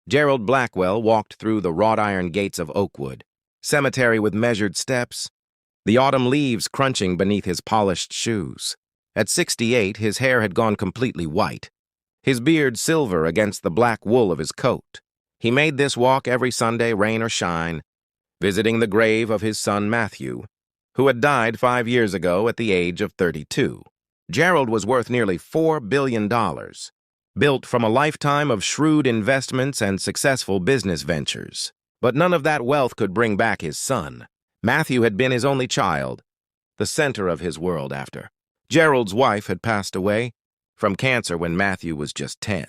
Gerald Blackwell walked through the wrought-iron gates of Oakwood, cemetery with measured steps, the autumn leaves crunching beneath his polished shoes. At 68, his hair had gone completely white, his beard silver against the black wool of his coat. He made this walk every Sunday, rain or shine, visiting the grave of his son Matthew, who had died 5 years ago at the age of 32. Gerald was worth nearly $4 billion, built from a lifetime of shrewd investments and successful business ventures. But none of that wealth could bring back his son. Matthew had been his only child, the center of his world after. Gerald's wife had passed away from cancer when Matthew was just 10.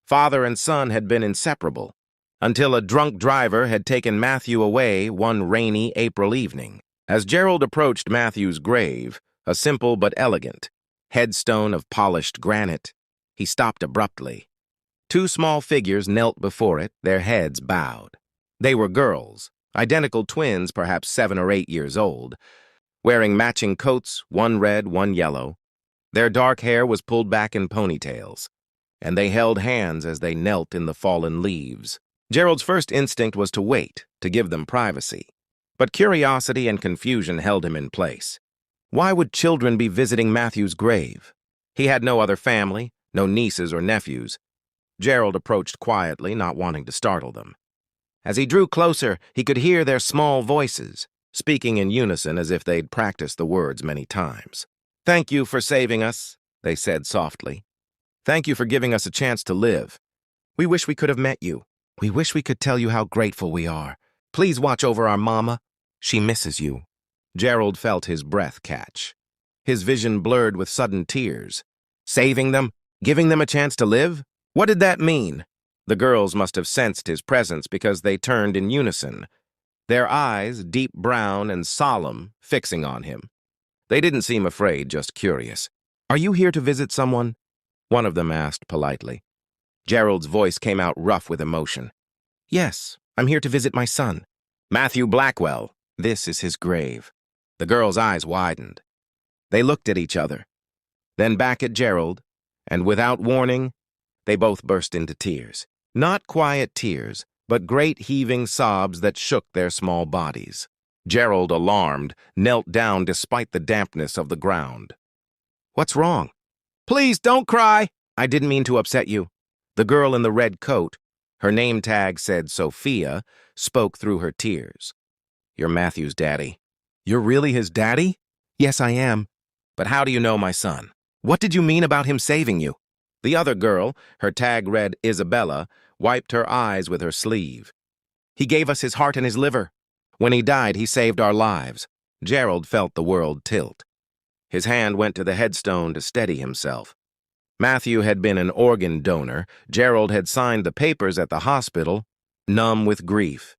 Father and son had been inseparable, until a drunk driver had taken Matthew away one rainy April evening. As Gerald approached Matthew's grave, a simple but elegant headstone of polished granite, he stopped abruptly. 2 small figures knelt before it, their heads bowed. They were girls, identical twins, perhaps 7 or 8 years old, wearing matching coats, one red, one yellow. Their dark hair was pulled back in ponytails, and they held hands as they knelt in the fallen leaves. Gerald's first instinct was to wait, to give them privacy. But curiosity and confusion held him in place. Why would children be visiting Matthew's grave? He had no other family, no nieces or nephews. Gerald approached quietly, not wanting to startle them. As he drew closer, he could hear their small voices, speaking in unison as if they'd practiced the words many times. "Thank you for saving us," they said softly. "Thank you for giving us a chance to live. We wish we could have met you. We wish we could tell you how grateful we are. Please watch over our mama. She misses you." Gerald felt his breath catch. His vision blurred with sudden tears. Saving them? Giving them a chance to live? What did that mean? The girls must have sensed his presence because they turned in unison, their eyes, deep brown and solemn, fixing on him. They didn't seem afraid, just curious. "Are you here to visit someone?" one of them asked politely. Gerald's voice came out rough with emotion. "Yes, I'm here to visit my son, Matthew Blackwell. This is his grave." The girls' eyes widened. They looked at each other, then back at Gerald, and without warning, they both burst into tears. Not quiet tears, but great heaving sobs that shook their small bodies. Gerald, alarmed, knelt down despite the dampness of the ground. "What's wrong?" "Please, don't cry." "I didn't mean to upset you." The girl in the red coat, her name tag said Sophia, spoke through her tears. "You're Matthew's daddy." "You're really his daddy?" "Yes, I am." "But how do you know my son? What did you mean about him saving you?" The other girl, her tag read Isabella, wiped her eyes with her sleeve. "He gave us his heart and his liver. When he died, he saved our lives." Gerald felt the world tilt. His hand went to the headstone to steady himself. Matthew had been an organ donor. Gerald had signed the papers at the hospital, numb with grief,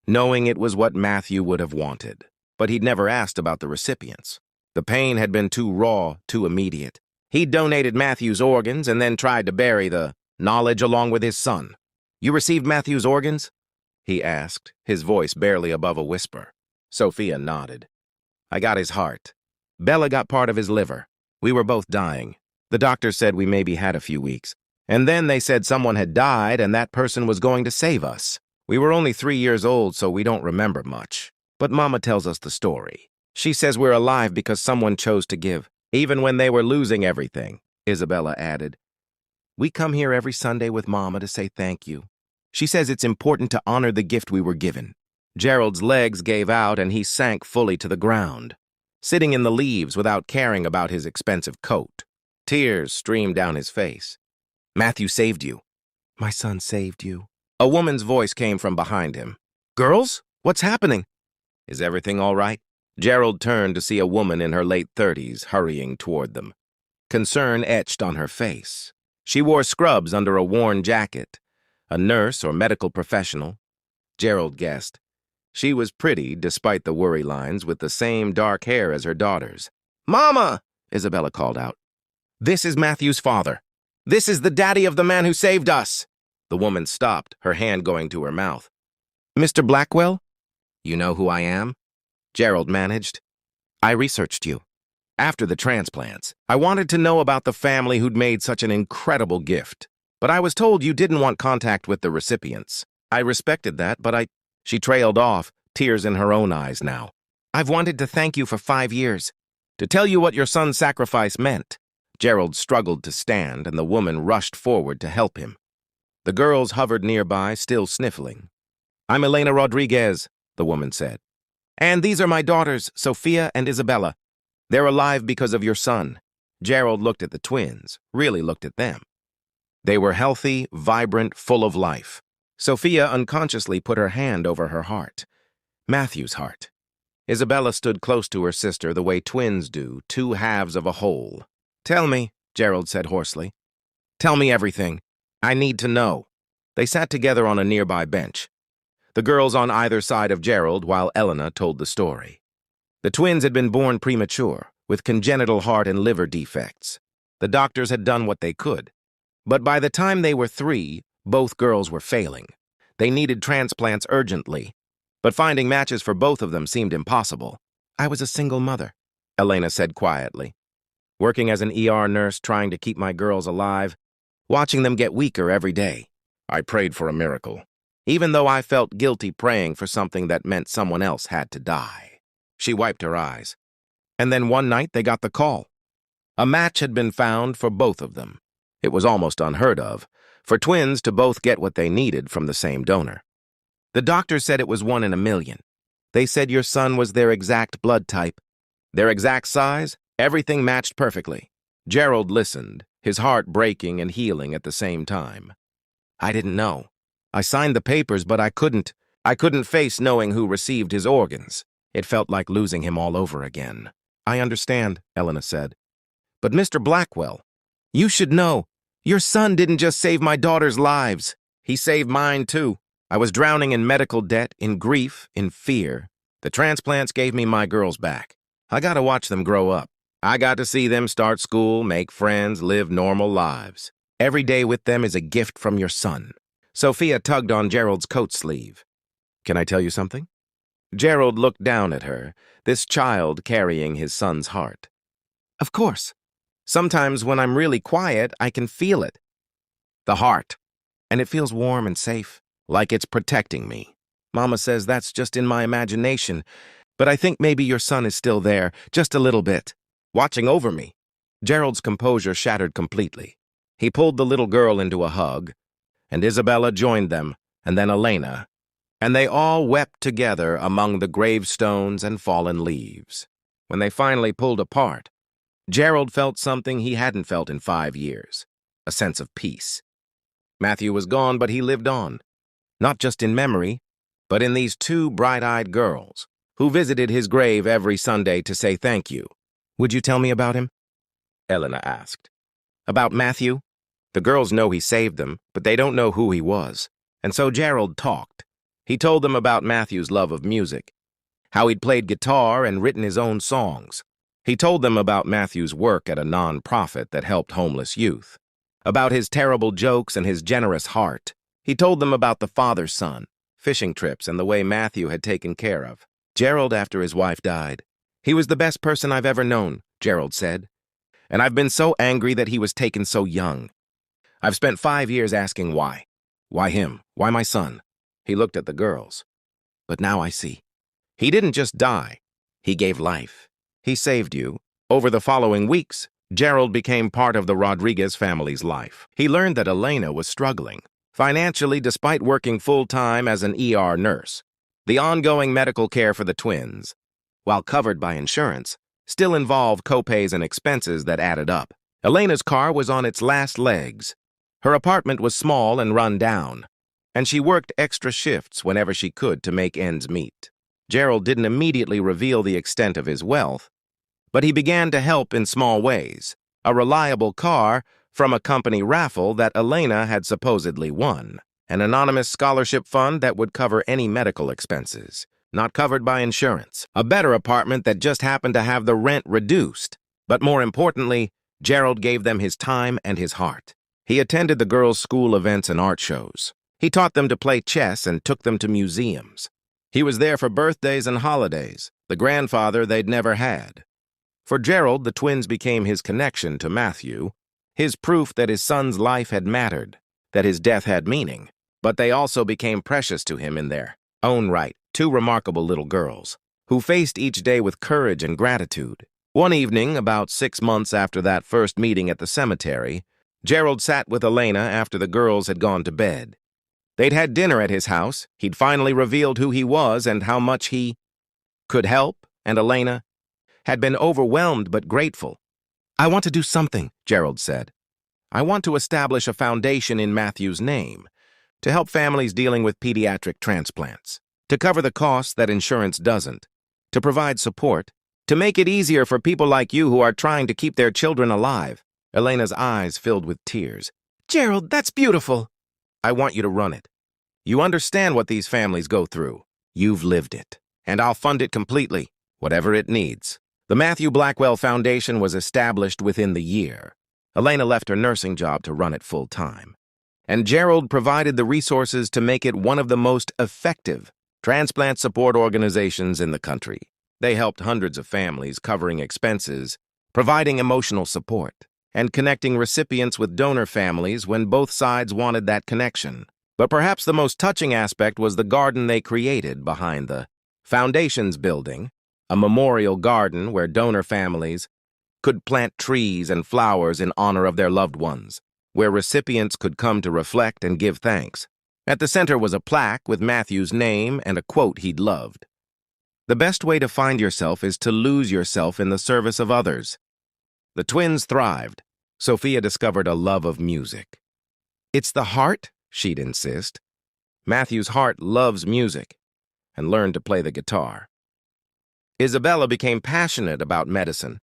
knowing it was what Matthew would have wanted. But he'd never asked about the recipients. The pain had been too raw, too immediate. He'd donated Matthew's organs and then tried to bury the knowledge along with his son. "You received Matthew's organs?" he asked, his voice barely above a whisper. Sophia nodded. "I got his heart. Bella got part of his liver. We were both dying. The doctor said we maybe had a few weeks. And then they said someone had died and that person was going to save us. We were only 3 years old, so we don't remember much. But Mama tells us the story. She says we're alive because someone chose to give, even when they were losing everything," Isabella added. "We come here every Sunday with Mama to say thank you. She says it's important to honor the gift we were given." Gerald's legs gave out and he sank fully to the ground, sitting in the leaves without caring about his expensive coat. Tears streamed down his face. "Matthew saved you." "My son saved you." A woman's voice came from behind him. "Girls, what's happening?" "Is everything all right?" Gerald turned to see a woman in her late 30s hurrying toward them. Concern etched on her face. She wore scrubs under a worn jacket. A nurse or medical professional, Gerald guessed. She was pretty, despite the worry lines, with the same dark hair as her daughters. "Mama!" Isabella called out. "This is Matthew's father. This is the daddy of the man who saved us." The woman stopped, her hand going to her mouth. "Mr. Blackwell? You know who I am?" Gerald managed. "I researched you. After the transplants, I wanted to know about the family who'd made such an incredible gift. But I was told you didn't want contact with the recipients. I respected that, but She trailed off, tears in her own eyes now. I've wanted to thank you for 5 years. To tell you what your son's sacrifice meant. Gerald struggled to stand, and the woman rushed forward to help him. The girls hovered nearby, still sniffling. I'm Elena Rodriguez, the woman said. And these are my daughters, Sophia and Isabella. They're alive because of your son. Gerald looked at the twins, really looked at them. They were healthy, vibrant, full of life. Sophia unconsciously put her hand over her heart. Matthew's heart. Isabella stood close to her sister the way twins do, two halves of a whole. Tell me, Gerald said hoarsely. Tell me everything. I need to know. They sat together on a nearby bench. The girls on either side of Gerald while Elena told the story. The twins had been born premature, with congenital heart and liver defects. The doctors had done what they could. But by the time they were 3, both girls were failing. They needed transplants urgently, but finding matches for both of them seemed impossible. I was a single mother, Elena said quietly. Working as an ER nurse trying to keep my girls alive, watching them get weaker every day. I prayed for a miracle, even though I felt guilty praying for something that meant someone else had to die. She wiped her eyes. And then one night they got the call. A match had been found for both of them. It was almost unheard of, for twins to both get what they needed from the same donor. The doctor said it was 1 in a million. They said your son was their exact blood type. Their exact size, everything matched perfectly. Gerald listened, his heart breaking and healing at the same time. I didn't know. I signed the papers, but I couldn't face knowing who received his organs. It felt like losing him all over again. I understand, Elena said. But Mr. Blackwell, you should know. Your son didn't just save my daughter's lives. He saved mine, too. I was drowning in medical debt, in grief, in fear. The transplants gave me my girls back. I got to watch them grow up. I got to see them start school, make friends, live normal lives. Every day with them is a gift from your son. Sophia tugged on Gerald's coat sleeve. Can I tell you something? Gerald looked down at her, this child carrying his son's heart. Of course. Sometimes when I'm really quiet, I can feel it. The heart. And it feels warm and safe, like it's protecting me. Mama says that's just in my imagination, but I think maybe your son is still there, just a little bit, watching over me. Gerald's composure shattered completely. He pulled the little girl into a hug, and Isabella joined them, and then Elena, and they all wept together among the gravestones and fallen leaves. When they finally pulled apart, Gerald felt something he hadn't felt in 5 years, a sense of peace. Matthew was gone, but he lived on, not just in memory, but in these 2 bright-eyed girls who visited his grave every Sunday to say thank you. Would you tell me about him? Elena asked. About Matthew? The girls know he saved them, but they don't know who he was. And so Gerald talked. He told them about Matthew's love of music, how he'd played guitar and written his own songs. He told them about Matthew's work at a non-profit that helped homeless youth, about his terrible jokes and his generous heart. He told them about the father-son, fishing trips, and the way Matthew had taken care of Gerald after his wife died. He was the best person I've ever known, Gerald said. And I've been so angry that he was taken so young. I've spent 5 years asking why. Why him? Why my son? He looked at the girls. But now I see. He didn't just die. He gave life. He saved you. Over the following weeks, Gerald became part of the Rodriguez family's life. He learned that Elena was struggling financially despite working full-time as an ER nurse. The ongoing medical care for the twins, while covered by insurance, still involved co-pays and expenses that added up. Elena's car was on its last legs. Her apartment was small and run down, and she worked extra shifts whenever she could to make ends meet. Gerald didn't immediately reveal the extent of his wealth, but he began to help in small ways. A reliable car from a company raffle that Elena had supposedly won. An anonymous scholarship fund that would cover any medical expenses, not covered by insurance. A better apartment that just happened to have the rent reduced. But more importantly, Gerald gave them his time and his heart. He attended the girls' school events and art shows. He taught them to play chess and took them to museums. He was there for birthdays and holidays, the grandfather they'd never had. For Gerald, the twins became his connection to Matthew, his proof that his son's life had mattered. that his death had meaning, but they also became precious to him in their own right. Two remarkable little girls, who faced each day with courage and gratitude. One evening, about 6 months after that first meeting at the cemetery, Gerald sat with Elena after the girls had gone to bed. They'd had dinner at his house. He'd finally revealed who he was and how much he could help, and Elena had been overwhelmed but grateful. "I want to do something," Gerald said. "I want to establish a foundation in Matthew's name to help families dealing with pediatric transplants, to cover the costs that insurance doesn't, to provide support, to make it easier for people like you who are trying to keep their children alive." Elena's eyes filled with tears. "Gerald, that's beautiful." "I want you to run it. You understand what these families go through. You've lived it. And I'll fund it completely, whatever it needs." The Matthew Blackwell Foundation was established within the year. Elena left her nursing job to run it full-time. And Gerald provided the resources to make it one of the most effective transplant support organizations in the country. They helped hundreds of families, covering expenses, providing emotional support, and connecting recipients with donor families when both sides wanted that connection. But perhaps the most touching aspect was the garden they created behind the Foundation's building, a memorial garden where donor families could plant trees and flowers in honor of their loved ones, where recipients could come to reflect and give thanks. At the center was a plaque with Matthew's name and a quote he'd loved. "The best way to find yourself is to lose yourself in the service of others." The twins thrived. Sophia discovered a love of music. "It's the heart," she'd insist. Matthew's heart loves music, and learned to play the guitar. Isabella became passionate about medicine,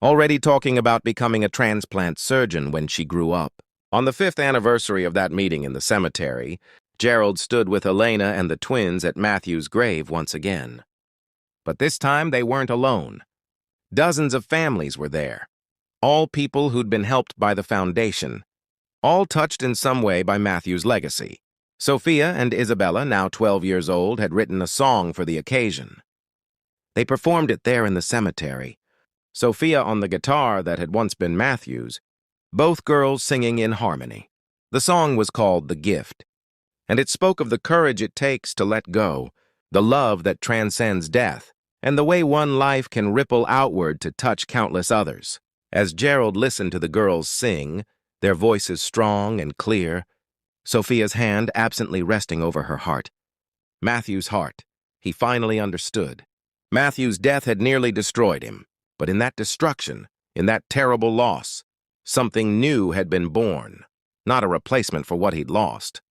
already talking about becoming a transplant surgeon when she grew up. On the 5th anniversary of that meeting in the cemetery, Gerald stood with Elena and the twins at Matthew's grave once again. But this time they weren't alone. Dozens of families were there, all people who'd been helped by the foundation, all touched in some way by Matthew's legacy. Sophia and Isabella, now 12 years old, had written a song for the occasion. They performed it there in the cemetery, Sophia on the guitar that had once been Matthew's, both girls singing in harmony. The song was called "The Gift," and it spoke of the courage it takes to let go, the love that transcends death, and the way one life can ripple outward to touch countless others. As Gerald listened to the girls sing, their voices strong and clear, Sophia's hand absently resting over her heart. Matthew's heart. He finally understood. Matthew's death had nearly destroyed him, but in that destruction, in that terrible loss, something new had been born. Not a replacement for what he'd lost,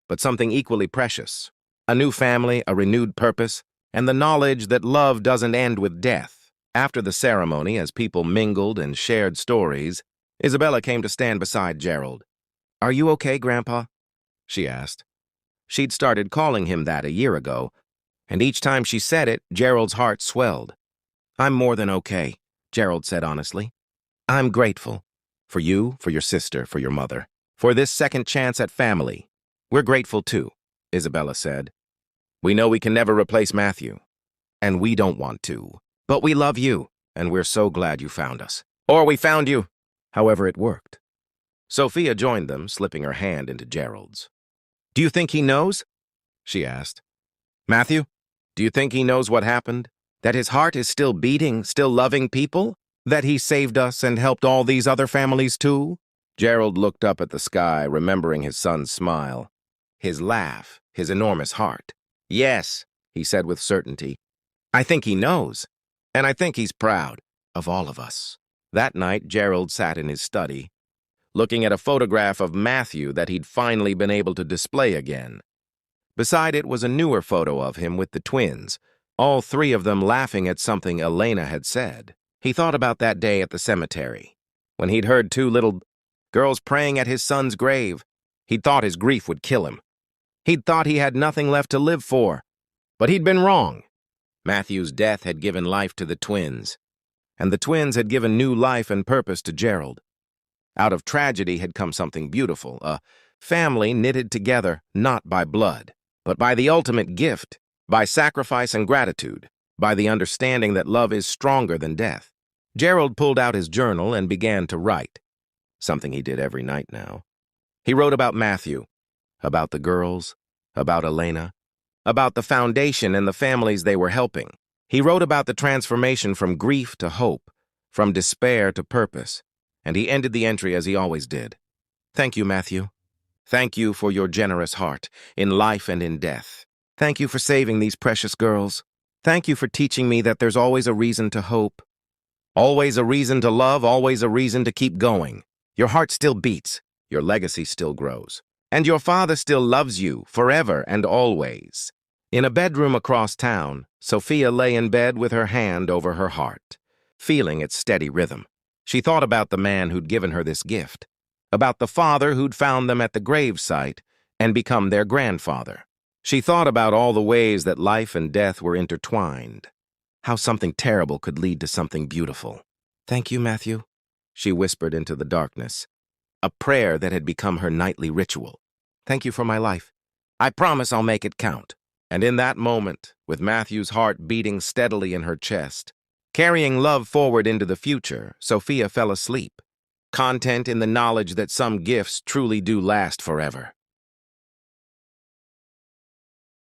but something equally precious. A new family, a renewed purpose, and the knowledge that love doesn't end with death. After the ceremony, as people mingled and shared stories, Isabella came to stand beside Gerald. "Are you okay, Grandpa?" she asked. She'd started calling him that a year ago, and each time she said it, Gerald's heart swelled. "I'm more than okay," Gerald said honestly. "I'm grateful. For you, for your sister, for your mother. For this second chance at family. We're grateful too," Isabella said. "We know we can never replace Matthew, and we don't want to. But we love you, and we're so glad you found us. Or we found you." However it worked. Sophia joined them, slipping her hand into Gerald's. "Do you think he knows?" she asked. "Matthew, do you think he knows what happened? That his heart is still beating, still loving people? That he saved us and helped all these other families too?" Gerald looked up at the sky, remembering his son's smile, his laugh, his enormous heart. "Yes," he said with certainty. "I think he knows, and I think he's proud of all of us." That night, Gerald sat in his study, looking at a photograph of Matthew that he'd finally been able to display again. Beside it was a newer photo of him with the twins, all three of them laughing at something Elena had said. He thought about that day at the cemetery, when he'd heard two little girls praying at his son's grave. He'd thought his grief would kill him. He'd thought he had nothing left to live for. But he'd been wrong. Matthew's death had given life to the twins, and the twins had given new life and purpose to Gerald. Out of tragedy had come something beautiful, a family knitted together not by blood, but by the ultimate gift, by sacrifice and gratitude, by the understanding that love is stronger than death. Gerald pulled out his journal and began to write, something he did every night now. He wrote about Matthew, about the girls, about Elena, about the foundation and the families they were helping. He wrote about the transformation from grief to hope, from despair to purpose, and he ended the entry as he always did. Thank you, Matthew. Thank you for your generous heart, in life and in death. Thank you for saving these precious girls. Thank you for teaching me that there's always a reason to hope. Always a reason to love, always a reason to keep going. Your heart still beats, your legacy still grows. And your father still loves you, forever and always. In a bedroom across town, Sophia lay in bed with her hand over her heart, feeling its steady rhythm. She thought about the man who'd given her this gift, about the father who'd found them at the gravesite and become their grandfather. She thought about all the ways that life and death were intertwined, how something terrible could lead to something beautiful. Thank you, Matthew, she whispered into the darkness, a prayer that had become her nightly ritual. Thank you for my life. I promise I'll make it count. And in that moment, with Matthew's heart beating steadily in her chest, carrying love forward into the future, Sophia fell asleep, content in the knowledge that some gifts truly do last forever.